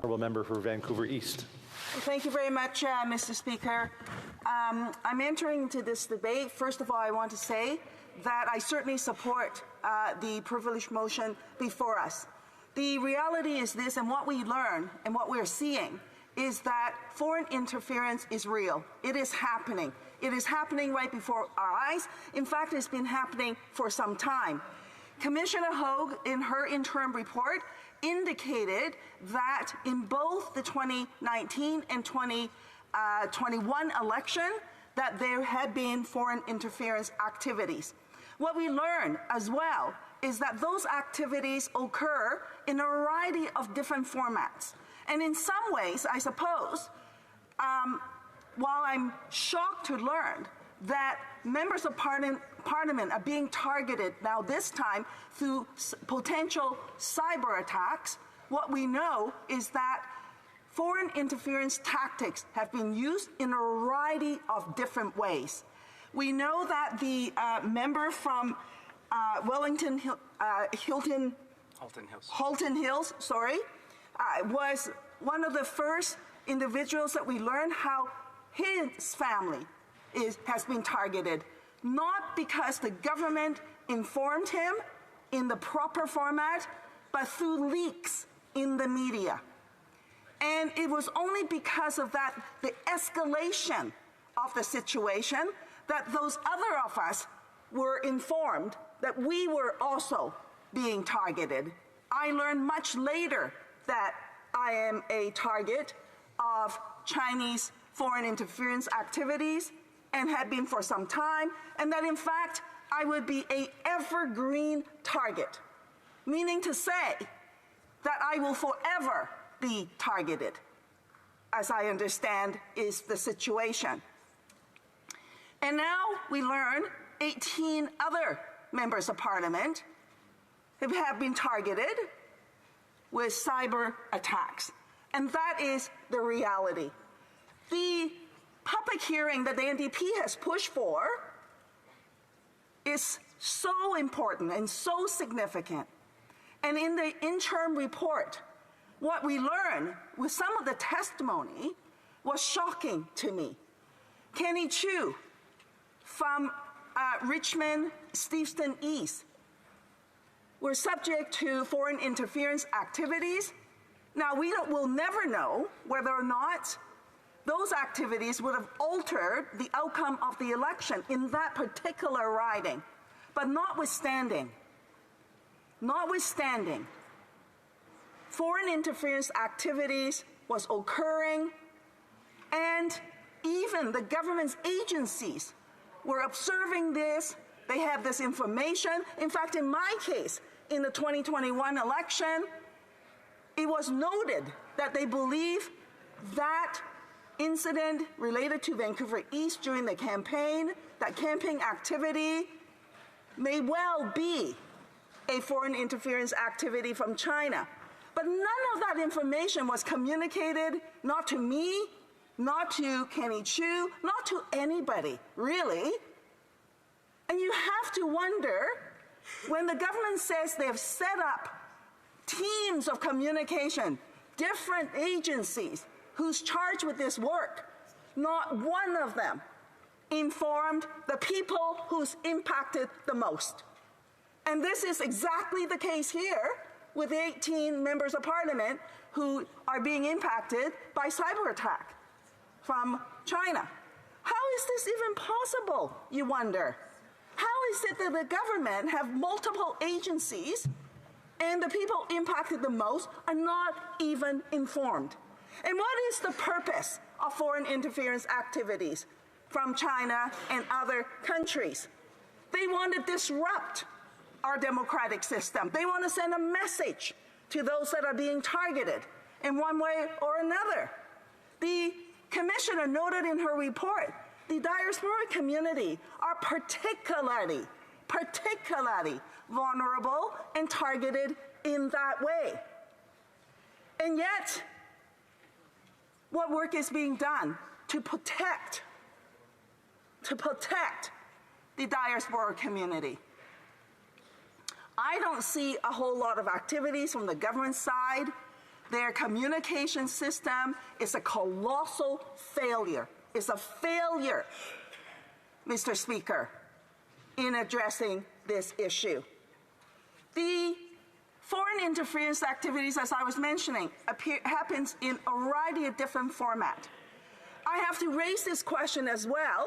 Honourable member for Vancouver East. Thank you very much, Mr. Speaker. I'm entering into this debate. First of all, I want to say that I certainly support the privilege motion before us. The reality is this, and what we learn and what we're seeing is that foreign interference is real. It is happening. It is happening right before our eyes. In fact, it's been happening for some time. Commissioner Hogue, in her interim report, indicated that in both the 2019 and 2021 election, that there had been foreign interference activities. What we learn as well is that those activities occur in a variety of different formats. And in some ways, I suppose, while I'm shocked to learn that members of Parliament are being targeted now this time through potential cyber attacks, what we know is that foreign interference tactics have been used in a variety of different ways. We know that the member from Halton Hills, was one of the first individuals that we learned how his family has been targeted, not because the government informed him in the proper format, but through leaks in the media. And it was only because of that, the escalation of the situation, that those other of us were informed that we were also being targeted. I learned much later that I am a target of Chinese foreign interference activities and had been for some time, and that in fact I would be an evergreen target, meaning to say that I will forever be targeted, as I understand is the situation. And now we learn 18 other members of Parliament have been targeted with cyber attacks. And that is the reality. The public hearing that the NDP has pushed for is so important and so significant. And in the interim report, what we learned with some of the testimony was shocking to me. Kenny Chu from Richmond, Steveston East were subject to foreign interference activities. Now, we'll never know whether or not those activities would have altered the outcome of the election in that particular riding. But notwithstanding, foreign interference activities was occurring, and even the government's agencies were observing this. They have this information. In fact, in my case, in the 2021 election, it was noted that they believe that incident related to Vancouver East during the campaign, that campaign activity may well be a foreign interference activity from China. But none of that information was communicated, not to me, not to Kenny Chu, not to anybody, really. And you have to wonder, when the government says they have set up teams of communication, different agencies who's charged with this work, not one of them informed the people who's impacted the most. And this is exactly the case here with 18 members of Parliament who are being impacted by cyber attack from China. How is this even possible, you wonder? How is it that the government have multiple agencies and the people impacted the most are not even informed? And what is the purpose of foreign interference activities from China and other countries? They want to disrupt our democratic system. They want to send a message to those that are being targeted in one way or another. The commissioner noted in her report, the diaspora community are particularly vulnerable and targeted in that way. And yet, what work is being done to protect the diaspora community? I don't see a whole lot of activities from the government side Their communication system is a colossal failure. It's a failure, Mr. Speaker, in addressing this issue. The foreign interference activities, as I was mentioning, happens in a variety of different formats. I have to raise this question as well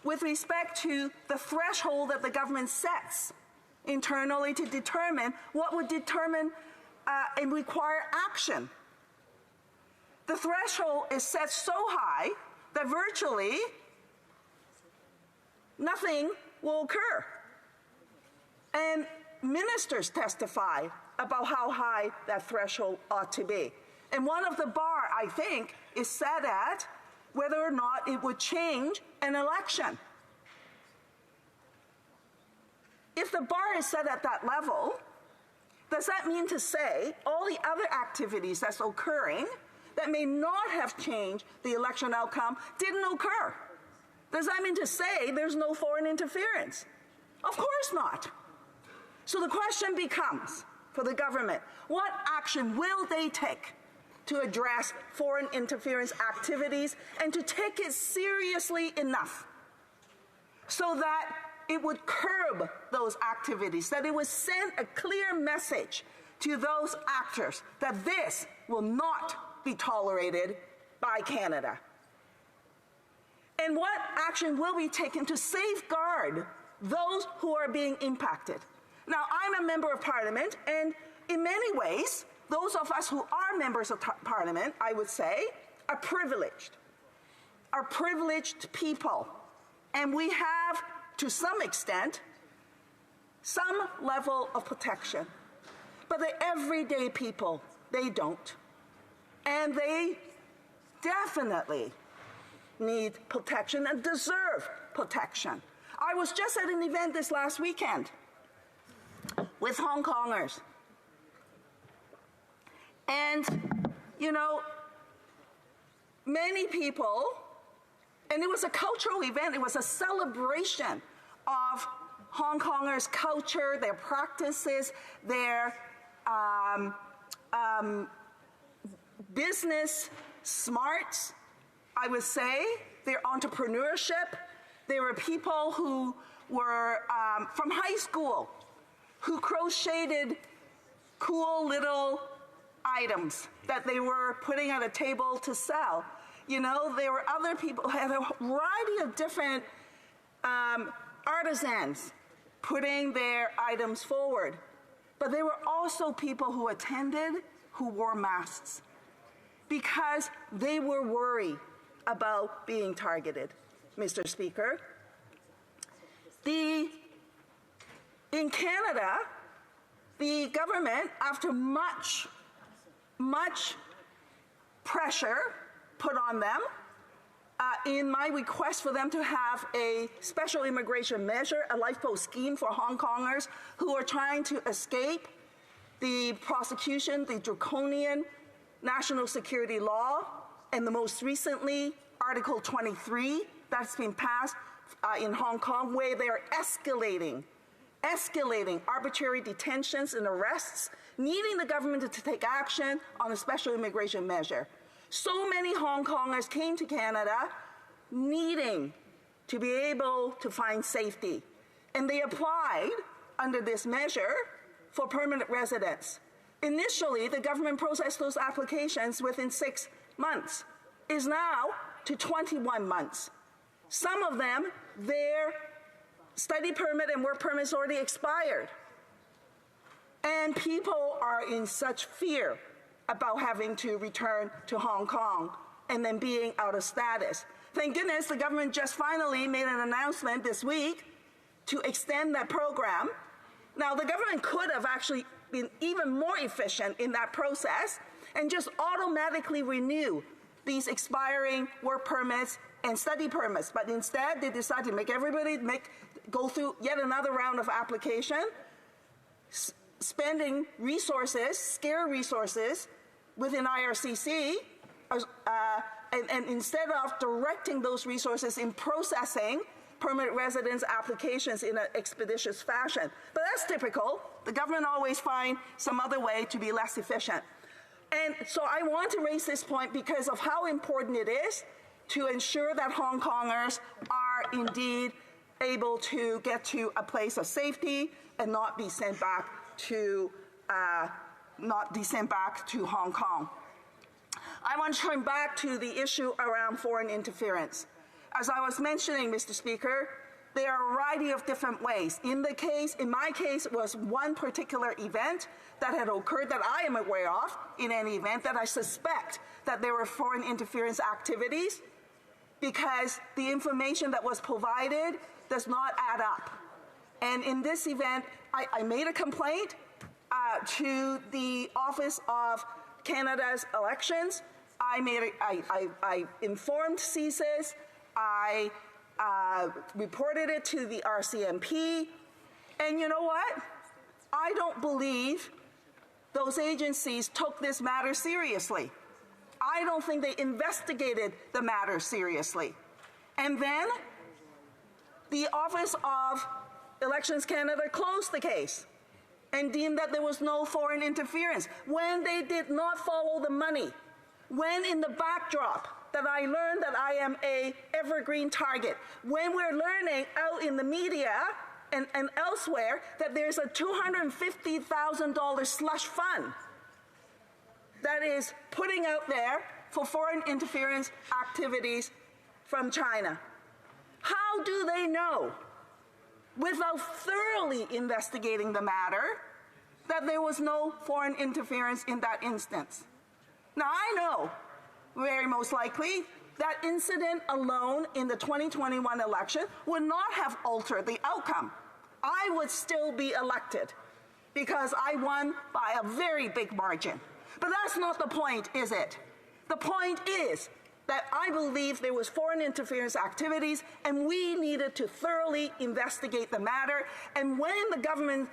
with respect to the threshold that the government sets internally to determine what would determine and require action. The threshold is set so high that virtually nothing will occur. And ministers testify about how high that threshold ought to be. And one of the bar, I think, is set at whether or not it would change an election. If the bar is set at that level, does that mean to say all the other activities that's occurring that may not have changed the election outcome didn't occur? Does that mean to say there's no foreign interference? Of course not. So the question becomes, for the government, what action will they take to address foreign interference activities and to take it seriously enough so that it would curb those activities, that it would send a clear message to those actors that this will not be tolerated by Canada? And what action will be taken to safeguard those who are being impacted? Now, I'm a member of Parliament, and in many ways, those of us who are members of Parliament, I would say, are privileged people. And we have, to some extent, some level of protection. But the everyday people, they don't. And they definitely need protection and deserve protection. I was just at an event this last weekend with Hong Kongers. And, you know, many people, and it was a cultural event, it was a celebration of Hong Kongers' culture, their practices, their business smarts, I would say, their entrepreneurship. There were people who were from high school who crocheted cool little items that they were putting on a table to sell. You know, there were other people who had a variety of different artisans putting their items forward. But there were also people who attended who wore masks because they were worried about being targeted, Mr. Speaker. In Canada, the government, after much pressure put on them, in my request for them to have a special immigration measure, a lifeboat scheme for Hong Kongers who are trying to escape the prosecution, the draconian national security law, and the most recently, Article 23, that's been passed in Hong Kong, where they're escalating arbitrary detentions and arrests, needing the government to take action on a special immigration measure. So many Hong Kongers came to Canada needing to be able to find safety. And they applied under this measure for permanent residence. Initially, the government processed those applications within 6 months. Is now to 21 months. Some of them, their study permit and work permits already expired. And people are in such fear about having to return to Hong Kong and then being out of status. Thank goodness the government just finally made an announcement this week to extend that program. Now, the government could have actually been even more efficient in that process and just automatically renew these expiring work permits and study permits. But instead, they decided to make everybody go through yet another round of application, spending resources, scarce resources, within IRCC, and instead of directing those resources in processing permanent residence applications in an expeditious fashion. But that's typical. The government always finds some other way to be less efficient. And so I want to raise this point because of how important it is to ensure that Hong Kongers are indeed able to get to a place of safety and not be sent back to Hong Kong. I want to turn back to the issue around foreign interference. As I was mentioning, Mr. Speaker, there are a variety of different ways. In my case, it was one particular event that had occurred that I am aware of, in any event, that I suspect that there were foreign interference activities because the information that was provided does not add up. And in this event, I made a complaint to the Office of Canada's Elections. I informed CSIS. I reported it to the RCMP. And you know what? I don't believe those agencies took this matter seriously. I don't think they investigated the matter seriously. And then the Office of Elections Canada closed the case and deemed that there was no foreign interference when they did not follow the money. When in the backdrop that I learned that I am a evergreen target, when we're learning out in the media and elsewhere that there's a $250,000 slush fund that is putting out there for foreign interference activities from China. How do they know, without thoroughly investigating the matter, that there was no foreign interference in that instance? Now, I know, very most likely, that incident alone in the 2021 election would not have altered the outcome. I would still be elected because I won by a very big margin. But that's not the point, is it? The point is that I believe there was foreign interference activities and we needed to thoroughly investigate the matter. And when the government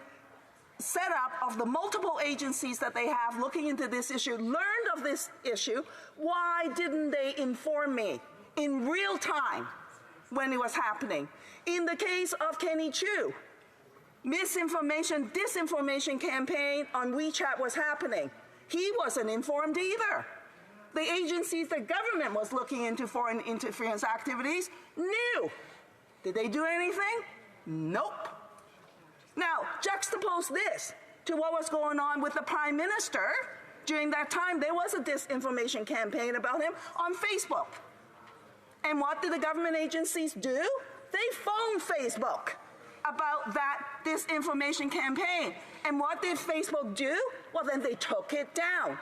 setup of the multiple agencies that they have looking into this issue learned of this issue, why didn't they inform me in real time when it was happening? In the case of Kenny Chiu, misinformation, disinformation campaign on WeChat was happening. He wasn't informed either. The agencies the government was looking into foreign interference activities knew. Did they do anything? Nope. Now, juxtapose this to what was going on with the Prime Minister. During that time, there was a disinformation campaign about him on Facebook. And what did the government agencies do? They phoned Facebook about that disinformation campaign. And what did Facebook do? Well, then they took it down.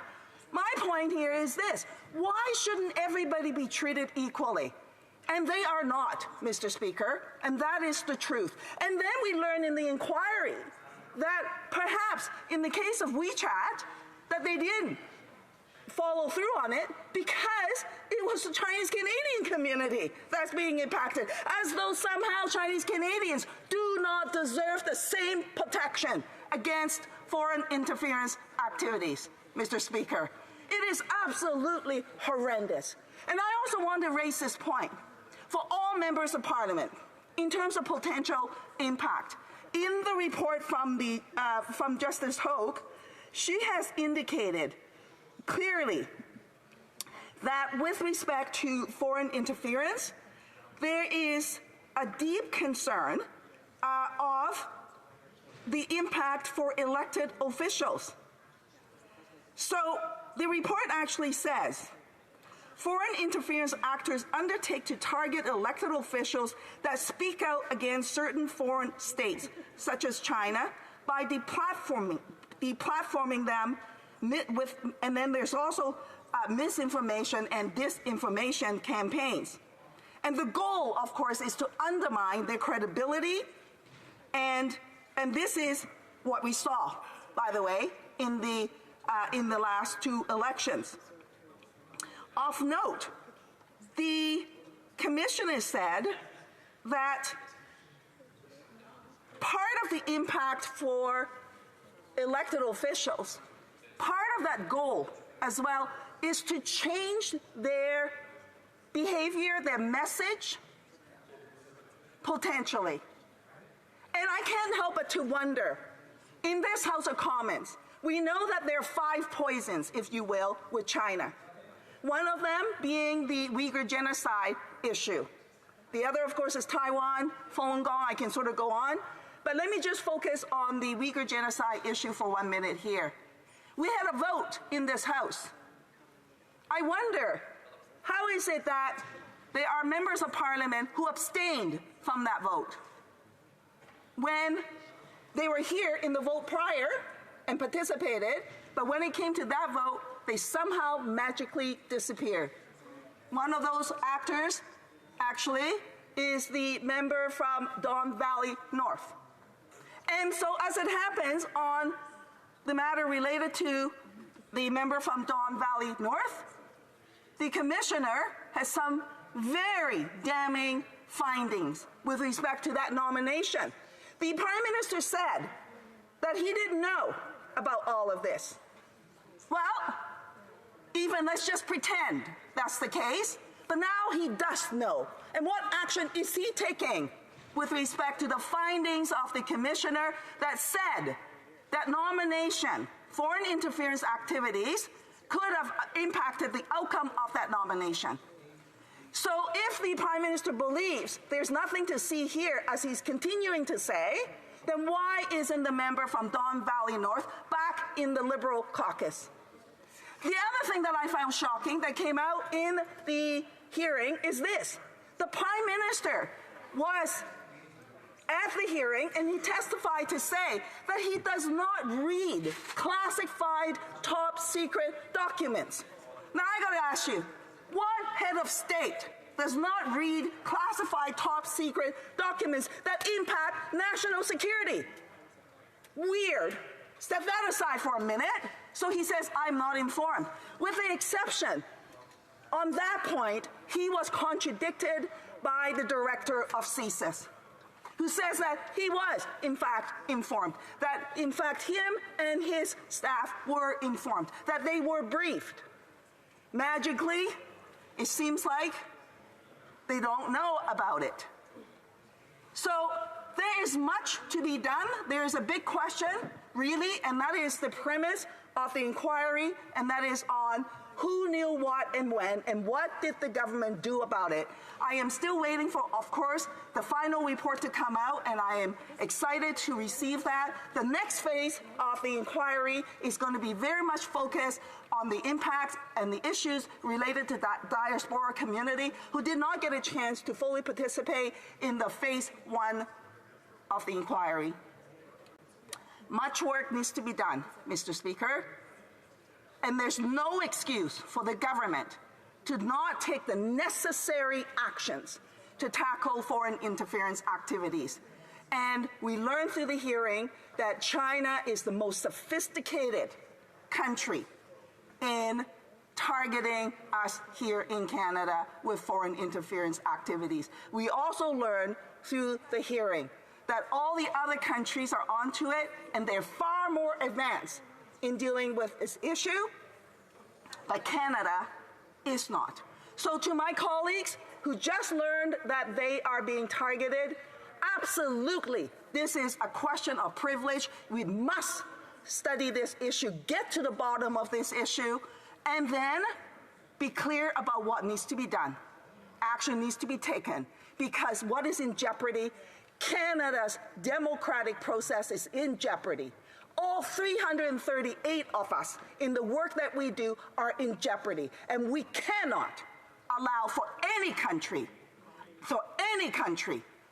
My point here is this: why shouldn't everybody be treated equally? And they are not, Mr. Speaker, and that is the truth. And then we learn in the inquiry that perhaps in the case of WeChat, that they didn't follow through on it because it was the Chinese-Canadian community that's being impacted, as though somehow Chinese-Canadians do not deserve the same protection against foreign interference activities, Mr. Speaker. It is absolutely horrendous. And I also want to raise this point for all members of Parliament in terms of potential impact. In the report from Justice Hogue, she has indicated clearly that with respect to foreign interference, there is a deep concern of the impact for elected officials. So the report actually says, foreign interference actors undertake to target elected officials that speak out against certain foreign states, such as China, by deplatforming them with, and then there's also misinformation and disinformation campaigns. And the goal, of course, is to undermine their credibility, and this is what we saw, by the way, in the last two elections. Of note, the commissioner said that part of the impact for elected officials, part of that goal as well, is to change their behavior, their message, potentially. And I can't help but to wonder, in this House of Commons, We know that there are 5 poisons, if you will, with China. One of them being the Uyghur genocide issue. The other, of course, is Taiwan, Falun Gong. I can sort of go on. But let me just focus on the Uyghur genocide issue for 1 minute here. We had a vote in this House. I wonder, how is it that there are members of Parliament who abstained from that vote when they were here in the vote prior and participated, but when it came to that vote, they somehow magically disappeared? One of those actors, actually, is the member from Don Valley North. And so as it happens on the matter related to the member from Don Valley North, the commissioner has some very damning findings with respect to that nomination. The Prime Minister said that he didn't know about all of this. Well, even let's just pretend that's the case, but now he does know. And what action is he taking with respect to the findings of the commissioner that said that nomination, foreign interference activities, could have impacted the outcome of that nomination? So if the Prime Minister believes there's nothing to see here, as he's continuing to say, then why isn't the member from Don Valley North back in the Liberal caucus? The other thing that I found shocking that came out in the hearing is this. The Prime Minister was at the hearing and he testified to say that he does not read classified top secret documents. Now I gotta ask you, what head of state does not read classified top secret documents that impact national security? Weird. Step that aside for a minute. So he says, I'm not informed. With the exception, on that point, he was contradicted by the director of CSIS, who says that he was, in fact, informed, that, in fact, him and his staff were informed, that they were briefed. Magically, it seems like they don't know about it. So there is much to be done. There is a big question, really, and that is the premise of the inquiry, and that is on who knew what and when, and what did the government do about it. I am still waiting for, of course, the final report to come out, and I am excited to receive that. The next phase of the inquiry is going to be very much focused on the impacts and the issues related to that diaspora community who did not get a chance to fully participate in the phase 1 of the inquiry. Much work needs to be done, Mr. Speaker, and there's no excuse for the government to not take the necessary actions to tackle foreign interference activities. And we learned through the hearing that China is the most sophisticated country in targeting us here in Canada with foreign interference activities. We also learned through the hearing that all the other countries are onto it, and they're far more advanced in dealing with this issue, but Canada is not. So to my colleagues who just learned that they are being targeted, absolutely, this is a question of privilege. We must study this issue, get to the bottom of this issue, and then be clear about what needs to be done. Action needs to be taken, because what is in jeopardy? Canada's democratic process is in jeopardy. All 338 of us in the work that we do are in jeopardy, and we cannot allow for any country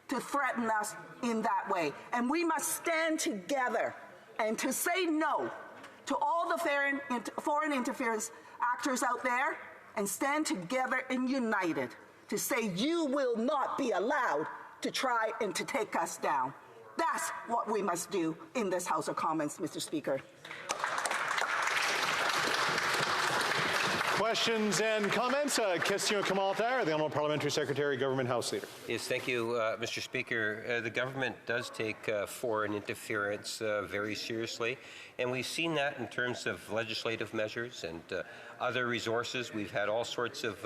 to threaten us in that way. And we must stand together and to say no to all the foreign interference actors out there, and stand together and united to say you will not be allowed to try and to take us down. That's what we must do in this House of Commons, Mr. Speaker. Questions and comments? Question commentaire, the Honourable Parliamentary Secretary, Government House Leader. Yes, thank you, Mr. Speaker. The government does take foreign interference very seriously, and we've seen that in terms of legislative measures and other resources. We've had all sorts of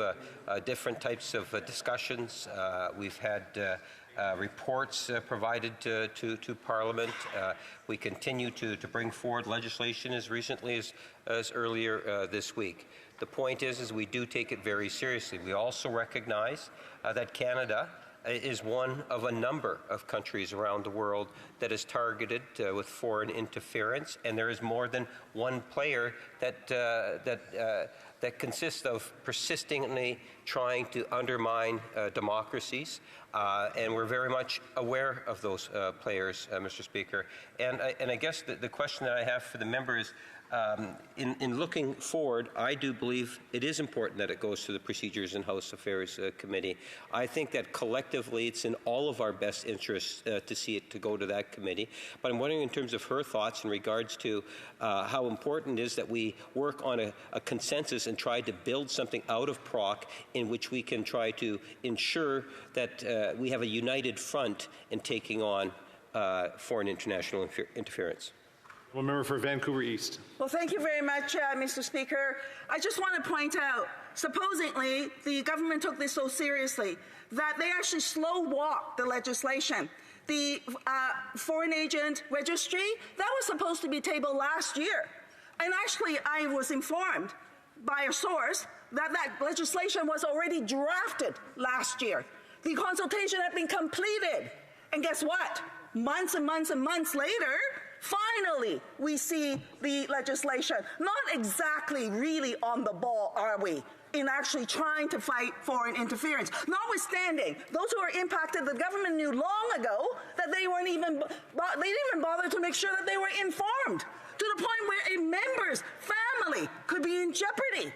different types of discussions. We've had reports provided to Parliament. We continue to bring forward legislation as recently as earlier this week. The point is we do take it very seriously. We also recognize that Canada is one of a number of countries around the world that is targeted with foreign interference, and there is more than one player that consists of persistently trying to undermine democracies, and we're very much aware of those players, Mr. Speaker. And I guess the question that I have for the member is, in looking forward, I do believe it is important that it goes to the Procedures and House Affairs Committee. I think that collectively it's in all of our best interests to see it to go to that committee. But I'm wondering in terms of her thoughts in regards to how important it is that we work on a consensus and try to build something out of PROC in which we can try to ensure that we have a united front in taking on foreign international interference. One member for Vancouver East. Well, thank you very much, Mr. Speaker. I just want to point out, supposedly, the government took this so seriously that they actually slow-walked the legislation. The foreign agent registry, that was supposed to be tabled last year. And actually, I was informed by a source that that legislation was already drafted last year. The consultation had been completed. And guess what? Months and months and months later, finally, we see the legislation. Not exactly really on the ball, are we, in actually trying to fight foreign interference. Notwithstanding, those who are impacted, the government knew long ago that they didn't even bother to make sure that they were informed, to the point where a member's family could be in jeopardy.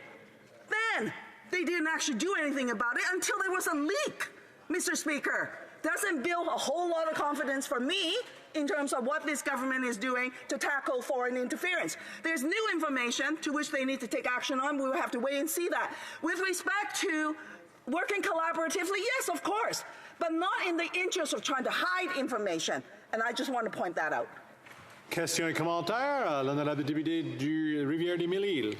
Then, they didn't actually do anything about it until there was a leak, Mr. Speaker. Doesn't build a whole lot of confidence for me in terms of what this government is doing to tackle foreign interference. There's new information to which they need to take action on. We will have to wait and see that. With respect to working collaboratively, yes, of course, but not in the interest of trying to hide information. And I just want to point that out. Question et commentaire, l'honorable député du Rivière-des-Mille-Îles.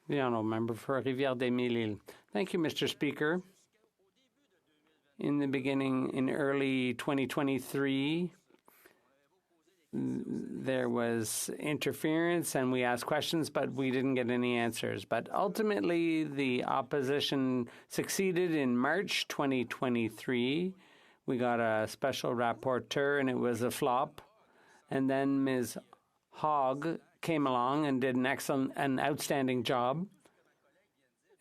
The honourable member for Rivière-des-Mille-Îles. Thank you, Mr. Speaker. In the beginning, in early 2023, there was interference and we asked questions, but we didn't get any answers. But ultimately, the opposition succeeded in March 2023. We got a special rapporteur and it was a flop. And then Ms. Hogg came along and did an outstanding job.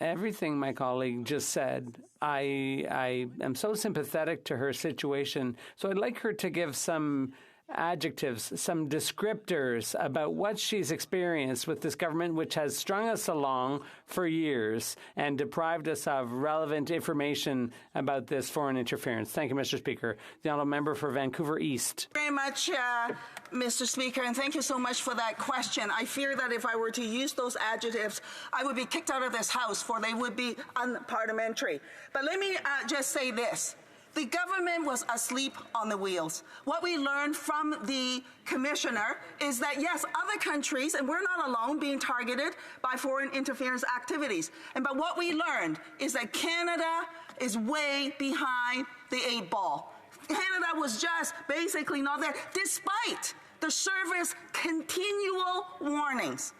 Everything my colleague just said, I am so sympathetic to her situation. So I'd like her to give some adjectives, some descriptors about what she's experienced with this government, which has strung us along for years and deprived us of relevant information about this foreign interference. Thank you, Mr. Speaker. The honourable member for Vancouver East. Very much, Mr. Speaker, and thank you so much for that question. I fear that if I were to use those adjectives, I would be kicked out of this House, for they would be unparliamentary. But let me just say this. The government was asleep on the wheels. What we learned from the commissioner is that, yes, other countries, and we're not alone, being targeted by foreign interference activities. But what we learned is that Canada is way behind the 8 ball. Canada was just basically not there, despite the service continual warnings.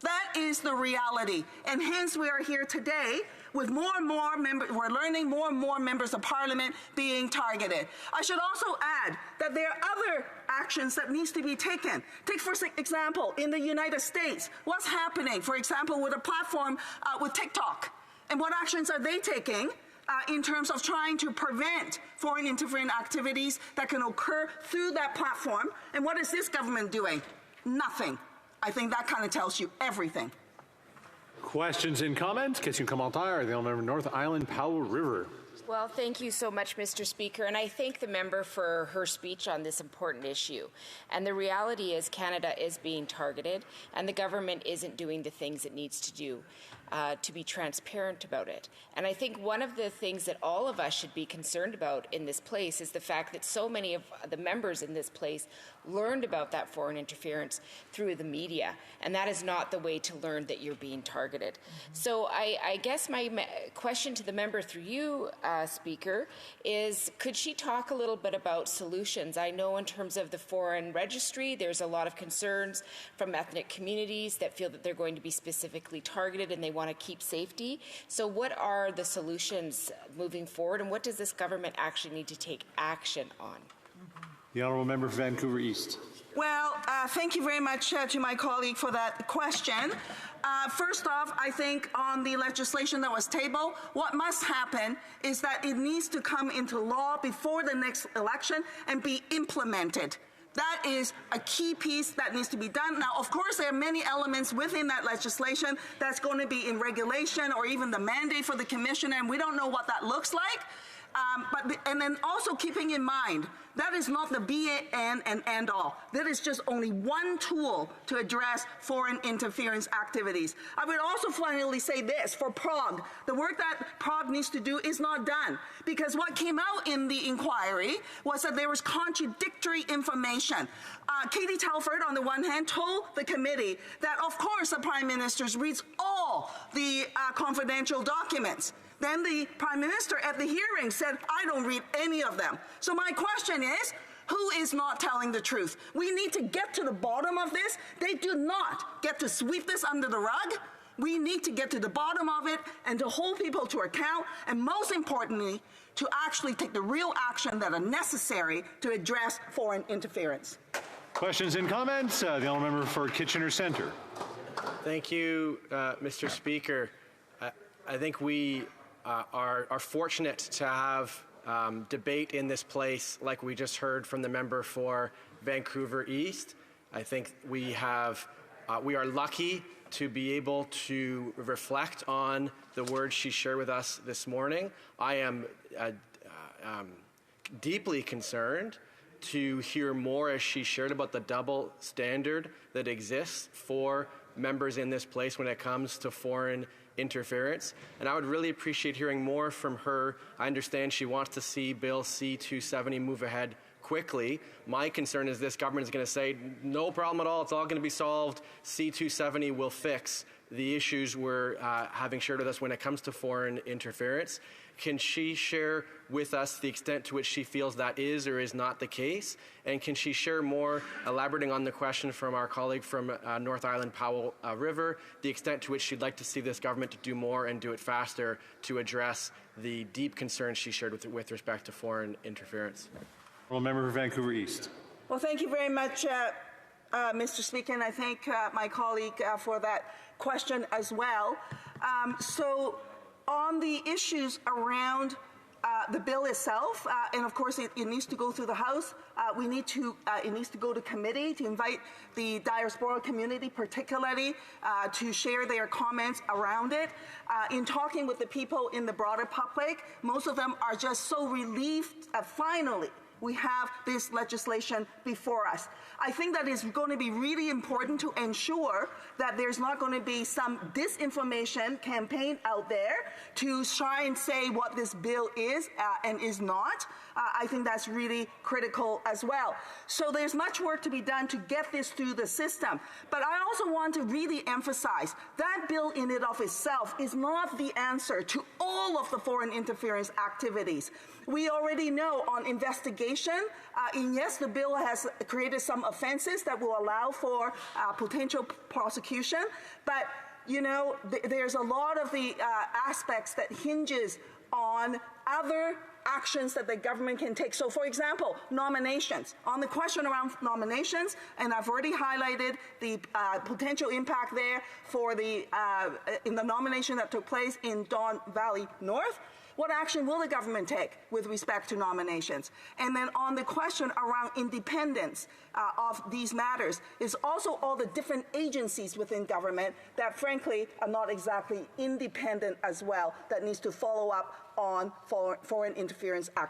That is the reality. And hence we are here today with more and more members, we're learning more and more members of Parliament being targeted. I should also add that there are other actions that needs to be taken. Take, for example, in the United States, what's happening, for example, with a platform with TikTok, and what actions are they taking in terms of trying to prevent foreign interference activities that can occur through that platform? And what is this government doing? Nothing. I think that kind of tells you everything. Questions and comments? Question commentaire, the honourable North Island Powell River. Well, thank you so much, Mr. Speaker, and I thank the member for her speech on this important issue. And the reality is Canada is being targeted, and the government isn't doing the things it needs to do. to be transparent about it. And I think one of the things that all of us should be concerned about in this place is the fact that so many of the members in this place learned about that foreign interference through the media, and that is not the way to learn that you're being targeted. So I guess my question to the member through you, Speaker, is could she talk a little bit about solutions? I know in terms of the foreign registry, there's a lot of concerns from ethnic communities that feel that they're going to be specifically targeted and they want to keep safety. So what are the solutions moving forward, and what does this government actually need to take action on? The Honourable Member for Vancouver East. Well, thank you very much to my colleague for that question. First off, I think on the legislation that was tabled, what must happen is that it needs to come into law before the next election and be implemented. That is a key piece that needs to be done. Now, of course, there are many elements within that legislation that's going to be in regulation or even the mandate for the commissioner, and we don't know what that looks like. And then also keeping in mind, that is not the be-and and end-all. That is just only one tool to address foreign interference activities. I would also finally say this, for Prague, the work that Prague needs to do is not done, because what came out in the inquiry was that there was contradictory information. Katie Telford, on the one hand, told the committee that, of course, the Prime Minister reads all the confidential documents. Then the Prime Minister at the hearing said, I don't read any of them. So my question is, who is not telling the truth? We need to get to the bottom of this. They do not get to sweep this under the rug. We need to get to the bottom of it and to hold people to account, and most importantly, to actually take the real action that are necessary to address foreign interference. Questions and comments? The Honourable Member for Kitchener Centre. Thank you, Mr. Speaker. I think we are fortunate to have debate in this place like we just heard from the member for Vancouver East. I think we are lucky to be able to reflect on the words she shared with us this morning. I am deeply concerned to hear more as she shared about the double standard that exists for members in this place when it comes to foreign interference. And I would really appreciate hearing more from her. I understand she wants to see Bill C-270 move ahead quickly. My concern is this government is going to say, no problem at all, it's all going to be solved. C-270 will fix the issues we're having shared with us when it comes to foreign interference. Can she share with us the extent to which she feels that is or is not the case? And can she share more, elaborating on the question from our colleague from North Island Powell River, the extent to which she'd like to see this government to do more and do it faster to address the deep concerns she shared with respect to foreign interference? Honourable Member for Vancouver East. Well, thank you very much, Mr. Speaker, and I thank my colleague for that question as well. So on the issues around the bill itself, and of course it needs to go through the House, it needs to go to committee to invite the diaspora community particularly to share their comments around it. In talking with the people in the broader public, most of them are just so relieved that finally we have this legislation before us. I think that is going to be really important to ensure that there's not going to be some disinformation campaign out there to try and say what this bill is and is not. I think that's really critical as well. So there's much work to be done to get this through the system. But I also want to really emphasize that bill in and of itself is not the answer to all of the foreign interference activities. We already know on investigation, and yes, the bill has created some offenses that will allow for potential prosecution, but you know, there's a lot of the aspects that hinges on other actions that the government can take. So, for example, nominations. On the question around nominations, and I've already highlighted the potential impact there for in the nomination that took place in Don Valley North. What action will the government take with respect to nominations? And then on the question around independence of these matters is also all the different agencies within government that frankly are not exactly independent as well that needs to follow up on foreign interference activities.